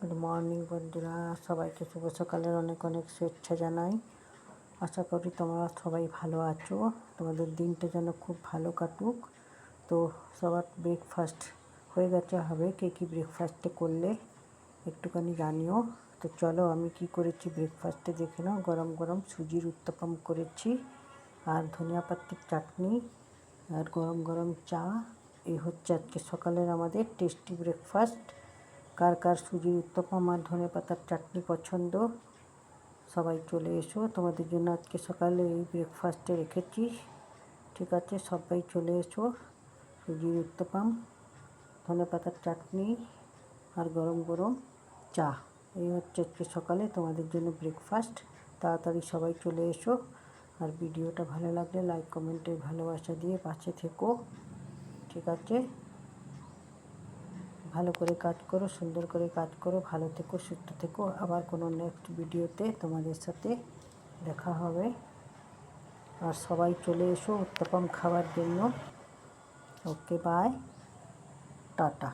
Good morning বন্ধুরা, সবাইকে শুভ সকালের অনেক অনেক শুভেচ্ছা জানাই। আশা করি তোমরা সবাই ভালো আছো, তোমাদের দিনটা যেন খুব ভালো কাটুক। তো সবার ব্রেকফাস্ট হয়ে গেছে, হবে কে কী ব্রেকফাস্টে করলে একটুখানি জানিও। তো চলো আমি কি করেছি ব্রেকফাস্টে দেখে নাও। গরম গরম সুজির উত্তপম করেছি, আর ধনিয়া পাতার চাটনি, আর গরম গরম চা। এই হচ্ছে আজকে সকালের আমাদের টেস্টি ব্রেকফাস্ট। কার কার সুজির উত্তপম আর ধনেপাতার চাটনি পছন্দ, সবাই চলে এসো। তোমাদের জন্য আজকে সকালে এই ব্রেকফাস্টে রেখেছি, ঠিক আছে? সবাই চলে এসো। সুজির উত্তপম, ধনেপাতার চাটনি আর গরম গরম চা, এই হচ্ছে আজকে সকালে তোমাদের জন্য ব্রেকফাস্ট। তাড়াতাড়ি সবাই চলে এসো। আর ভিডিওটা ভালো লাগলে লাইক কমেন্টে ভালোবাসা দিয়ে পাশে থেকো, ঠিক আছে? ভালো করে কাজ করো, সুন্দর করে কাজ করো, ভালো থেকো, সুস্থ থেকো। আবার কোনো নেক্সট ভিডিওতে তোমাদের সাথে দেখা হবে। আর সবাই চলে এসো উত্তপম খাওয়ার জন্য। ওকে, বাই, টাটা।